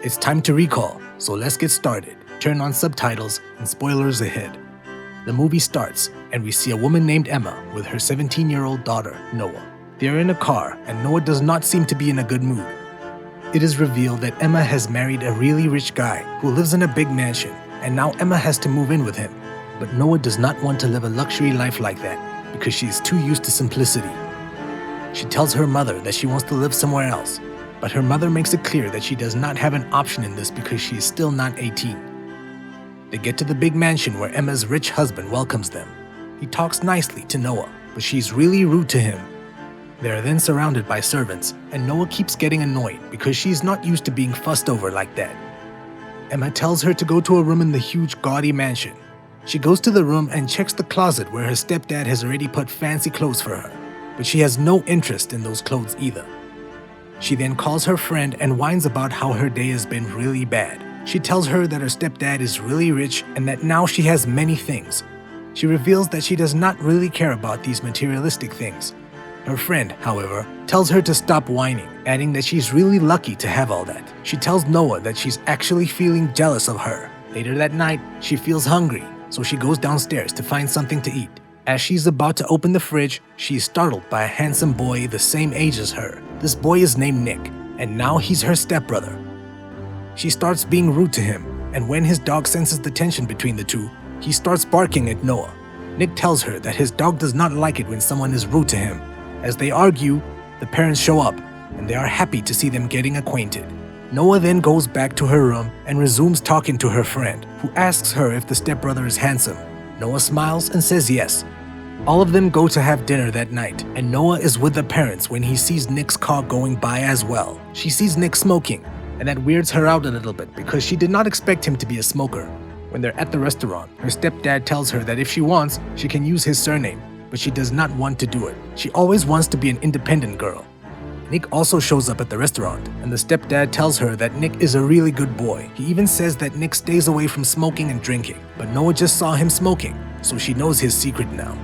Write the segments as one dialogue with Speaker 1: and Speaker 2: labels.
Speaker 1: It's time to recall, so let's get started. Turn on subtitles and spoilers ahead. The movie starts, and we see a woman named Emma with her 17-year-old daughter, Noah. They are in a car, and Noah does not seem to be in a good mood. It is revealed that Emma has married a really rich guy who lives in a big mansion, and now Emma has to move in with him. But Noah does not want to live a luxury life like that because she is too used to simplicity. She tells her mother that she wants to live somewhere else, but her mother makes it clear that she does not have an option in this because she is still not 18. They get to the big mansion where Emma's rich husband welcomes them. He talks nicely to Noah, but she's really rude to him. They are then surrounded by servants, and Noah keeps getting annoyed because she's not used to being fussed over like that. Emma tells her to go to a room in the huge, gaudy mansion. She goes to the room and checks the closet where her stepdad has already put fancy clothes for her, but she has no interest in those clothes either. She then calls her friend and whines about how her day has been really bad. She tells her that her stepdad is really rich and that now she has many things. She reveals that she does not really care about these materialistic things. Her friend, however, tells her to stop whining, adding that she's really lucky to have all that. She tells Noah that she's actually feeling jealous of her. Later that night, she feels hungry, so she goes downstairs to find something to eat. As she's about to open the fridge, she is startled by a handsome boy the same age as her. This boy is named Nick, and now he's her stepbrother. She starts being rude to him, and when his dog senses the tension between the two, he starts barking at Noah. Nick tells her that his dog does not like it when someone is rude to him. As they argue, the parents show up, and they are happy to see them getting acquainted. Noah then goes back to her room and resumes talking to her friend, who asks her if the stepbrother is handsome. Noah smiles and says yes. All of them go to have dinner that night, and Noah is with the parents when he sees Nick's car going by as well. She sees Nick smoking, and that weirds her out a little bit because she did not expect him to be a smoker. When they're at the restaurant, her stepdad tells her that if she wants, she can use his surname, but she does not want to do it. She always wants to be an independent girl. Nick also shows up at the restaurant, and the stepdad tells her that Nick is a really good boy. He even says that Nick stays away from smoking and drinking, but Noah just saw him smoking, so she knows his secret now.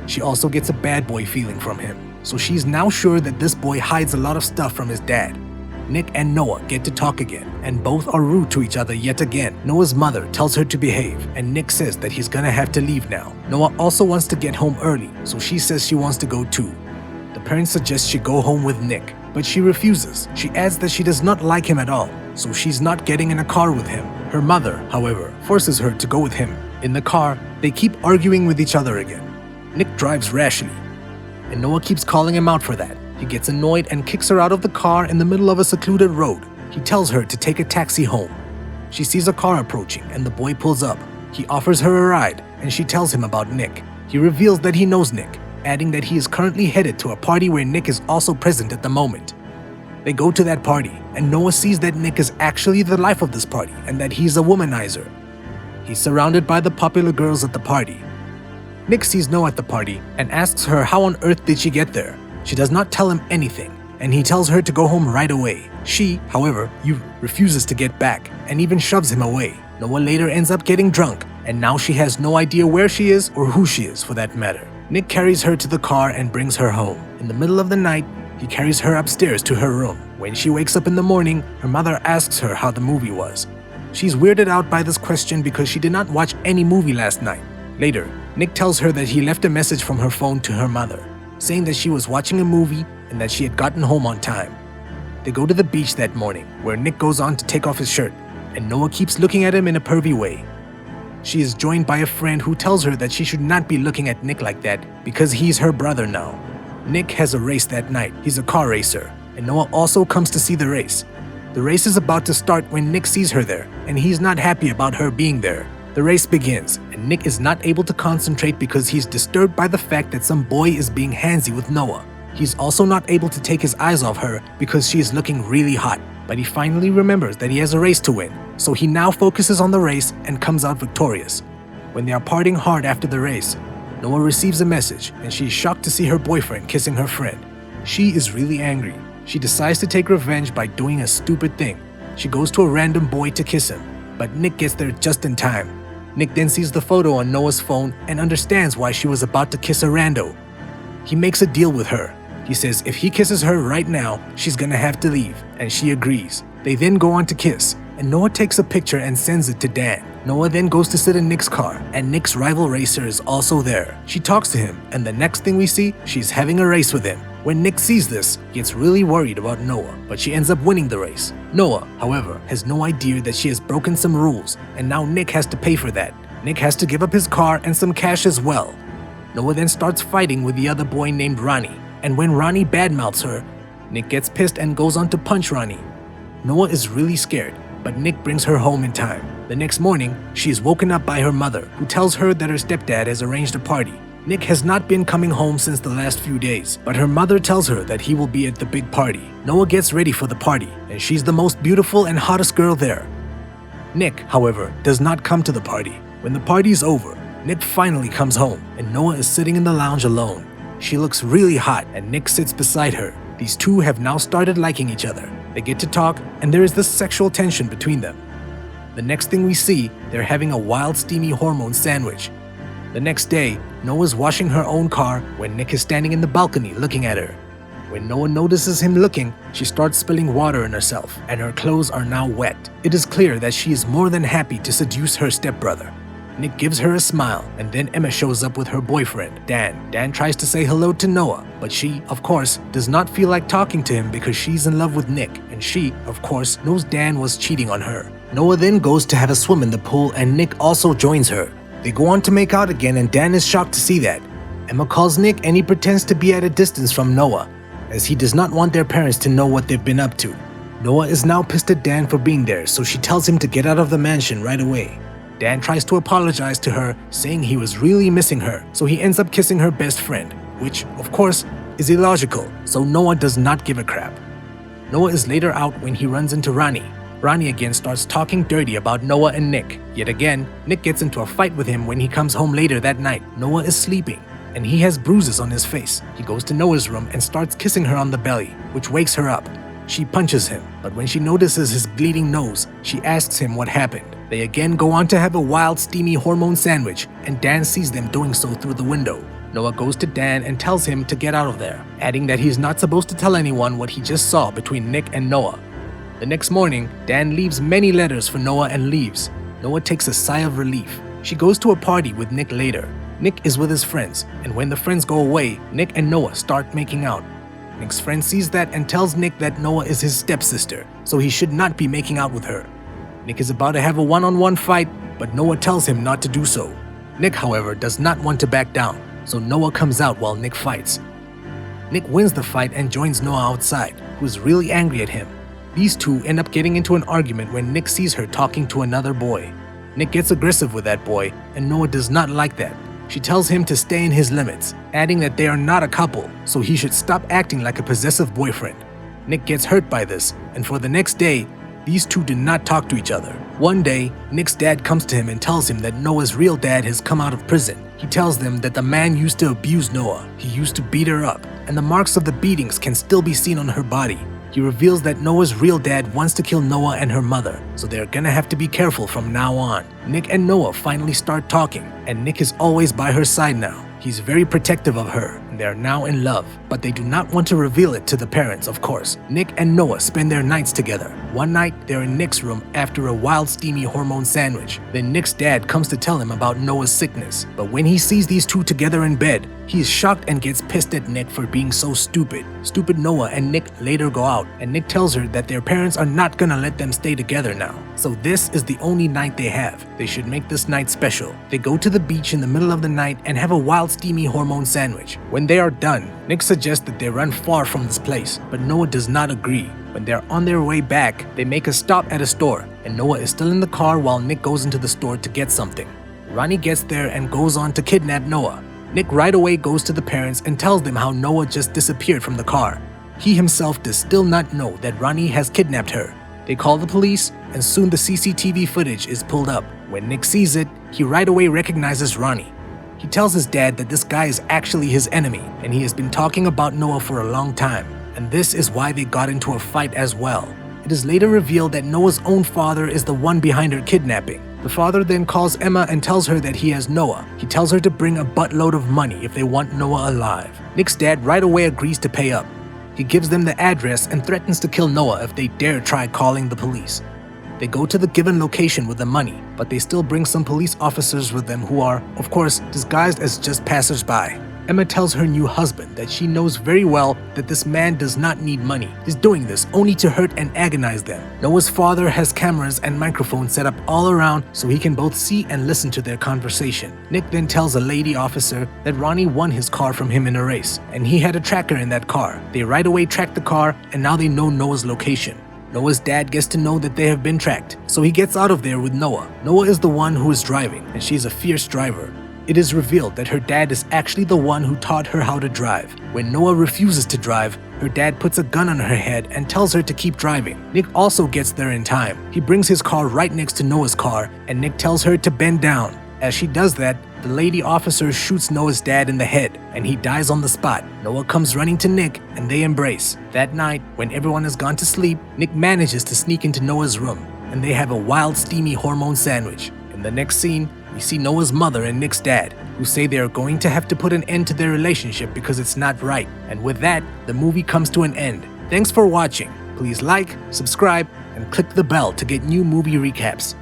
Speaker 1: She also gets a bad boy feeling from him, so she's now sure that this boy hides a lot of stuff from his dad. Nick and Noah get to talk again, and both are rude to each other yet again. Noah's mother tells her to behave, and Nick says that he's gonna have to leave now. Noah also wants to get home early, so she says she wants to go too. The parents suggest she go home with Nick, but she refuses. She adds that she does not like him at all, so she's not getting in a car with him. Her mother, however, forces her to go with him. In the car, they keep arguing with each other again. Nick drives rashly, and Noah keeps calling him out for that. He gets annoyed and kicks her out of the car in the middle of a secluded road. He tells her to take a taxi home. She sees a car approaching, and the boy pulls up. He offers her a ride, and she tells him about Nick. He reveals that he knows Nick, adding that he is currently headed to a party where Nick is also present at the moment. They go to that party, and Noah sees that Nick is actually the life of this party and that he's a womanizer. He's surrounded by the popular girls at the party. Nick sees Noah at the party and asks her how on earth did she get there. She does not tell him anything, and he tells her to go home right away. She, however, refuses to get back and even shoves him away. Noah later ends up getting drunk, and now she has no idea where she is or who she is for that matter. Nick carries her to the car and brings her home. In the middle of the night, he carries her upstairs to her room. When she wakes up in the morning, her mother asks her how the movie was. She's weirded out by this question because she did not watch any movie last night. Later, Nick tells her that he left a message from her phone to her mother, saying that she was watching a movie and that she had gotten home on time. They go to the beach that morning, where Nick goes on to take off his shirt, and Noah keeps looking at him in a pervy way. She is joined by a friend who tells her that she should not be looking at Nick like that because he's her brother now. Nick has a race that night. He's a car racer, and Noah also comes to see the race. The race is about to start when Nick sees her there, and he's not happy about her being there. The race begins, and Nick is not able to concentrate because he's disturbed by the fact that some boy is being handsy with Noah. He's also not able to take his eyes off her because she is looking really hot. But he finally remembers that he has a race to win, so he now focuses on the race and comes out victorious. When they are partying hard after the race, Noah receives a message, and she is shocked to see her boyfriend kissing her friend. She is really angry. She decides to take revenge by doing a stupid thing. She goes to a random boy to kiss him, but Nick gets there just in time. Nick then sees the photo on Noah's phone and understands why she was about to kiss a rando. He makes a deal with her. He says if he kisses her right now, she's gonna have to leave, and she agrees. They then go on to kiss, and Noah takes a picture and sends it to Dan. Noah then goes to sit in Nick's car, and Nick's rival racer is also there. She talks to him, and the next thing we see, she's having a race with him. When Nick sees this, he gets really worried about Noah, but she ends up winning the race. Noah, however, has no idea that she has broken some rules, and now Nick has to pay for that. Nick has to give up his car and some cash as well. Noah then starts fighting with the other boy named Ronnie, and when Ronnie badmouths her, Nick gets pissed and goes on to punch Ronnie. Noah is really scared, but Nick brings her home in time. The next morning, she is woken up by her mother, who tells her that her stepdad has arranged a party. Nick has not been coming home since the last few days, but her mother tells her that he will be at the big party. Noah gets ready for the party, and she's the most beautiful and hottest girl there. Nick, however, does not come to the party. When the party's over, Nick finally comes home, and Noah is sitting in the lounge alone. She looks really hot, and Nick sits beside her. These two have now started liking each other. They get to talk, and there is this sexual tension between them. The next thing we see, they're having a wild steamy hormone sandwich. The next day, Noah's washing her own car when Nick is standing in the balcony looking at her. When Noah notices him looking, she starts spilling water on herself, and her clothes are now wet. It is clear that she is more than happy to seduce her stepbrother. Nick gives her a smile, and then Emma shows up with her boyfriend, Dan. Dan tries to say hello to Noah, but she, of course, does not feel like talking to him because she's in love with Nick, and she, of course, knows Dan was cheating on her. Noah then goes to have a swim in the pool, and Nick also joins her. They go on to make out again, and Dan is shocked to see that. Emma calls Nick, and he pretends to be at a distance from Noah, as he does not want their parents to know what they've been up to. Noah is now pissed at Dan for being there, so she tells him to get out of the mansion right away. Dan tries to apologize to her, saying he was really missing her, so he ends up kissing her best friend, which, of course, is illogical, so Noah does not give a crap. Noah is later out when he runs into Ronnie. Ronnie again starts talking dirty about Noah and Nick. Yet again, Nick gets into a fight with him when he comes home later that night. Noah is sleeping, and he has bruises on his face. He goes to Noah's room and starts kissing her on the belly, which wakes her up. She punches him, but when she notices his bleeding nose, she asks him what happened. They again go on to have a wild steamy hormone sandwich, and Dan sees them doing so through the window. Noah goes to Dan and tells him to get out of there, adding that he's not supposed to tell anyone what he just saw between Nick and Noah. The next morning, Dan leaves many letters for Noah and leaves. Noah takes a sigh of relief. She goes to a party with Nick later. Nick is with his friends, and when the friends go away, Nick and Noah start making out. Nick's friend sees that and tells Nick that Noah is his stepsister, so he should not be making out with her. Nick is about to have a one-on-one fight, but Noah tells him not to do so. Nick, however, does not want to back down, so Noah comes out while Nick fights. Nick wins the fight and joins Noah outside, who is really angry at him. These two end up getting into an argument when Nick sees her talking to another boy. Nick gets aggressive with that boy, and Noah does not like that. She tells him to stay in his limits, adding that they are not a couple, so he should stop acting like a possessive boyfriend. Nick gets hurt by this, and for the next day, these two do not talk to each other. One day, Nick's dad comes to him and tells him that Noah's real dad has come out of prison. He tells them that the man used to abuse Noah. He used to beat her up, and the marks of the beatings can still be seen on her body. He reveals that Noah's real dad wants to kill Noah and her mother, so they're gonna have to be careful from now on. Nick and Noah finally start talking, and Nick is always by her side now. He's very protective of her, and they are now in love, but they do not want to reveal it to the parents, of course. Nick and Noah spend their nights together. One night, they're in Nick's room after a wild steamy hormone sandwich. Then Nick's dad comes to tell him about Noah's sickness, but when he sees these two together in bed, he is shocked and gets pissed at Nick for being so stupid. Stupid Noah and Nick later go out, and Nick tells her that their parents are not gonna let them stay together now. So this is the only night they have. They should make this night special. They go to the beach in the middle of the night and have a wild steamy hormone sandwich. When they are done, Nick suggests that they run far from this place, but Noah does not agree. When they're on their way back, they make a stop at a store, and Noah is still in the car while Nick goes into the store to get something. Ronnie gets there and goes on to kidnap Noah. Nick right away goes to the parents and tells them how Noah just disappeared from the car. He himself does still not know that Ronnie has kidnapped her. They call the police, and soon the CCTV footage is pulled up. When Nick sees it, he right away recognizes Ronnie. He tells his dad that this guy is actually his enemy, and he has been talking about Noah for a long time, and this is why they got into a fight as well. It is later revealed that Noah's own father is the one behind her kidnapping. The father then calls Emma and tells her that he has Noah. He tells her to bring a buttload of money if they want Noah alive. Nick's dad right away agrees to pay up. He gives them the address and threatens to kill Noah if they dare try calling the police. They go to the given location with the money, but they still bring some police officers with them who are, of course, disguised as just passers-by. Emma tells her new husband that she knows very well that this man does not need money. He's doing this only to hurt and agonize them. Noah's father has cameras and microphones set up all around so he can both see and listen to their conversation. Nick then tells a lady officer that Ronnie won his car from him in a race, and he had a tracker in that car. They right away track the car, and now they know Noah's location. Noah's dad gets to know that they have been tracked, so he gets out of there with Noah. Noah is the one who is driving, and she's a fierce driver. It is revealed that her dad is actually the one who taught her how to drive. When Noah refuses to drive, her dad puts a gun on her head and tells her to keep driving. Nick also gets there in time. He brings his car right next to Noah's car, and Nick tells her to bend down. As she does that, the lady officer shoots Noah's dad in the head, and he dies on the spot. Noah comes running to Nick, and they embrace. That night, when everyone has gone to sleep, Nick manages to sneak into Noah's room, and they have a wild, steamy hormone sandwich. In the next scene, we see Noah's mother and Nick's dad, who say they are going to have to put an end to their relationship because it's not right. And with that, the movie comes to an end. Thanks for watching. Please like, subscribe, and click the bell to get new movie recaps.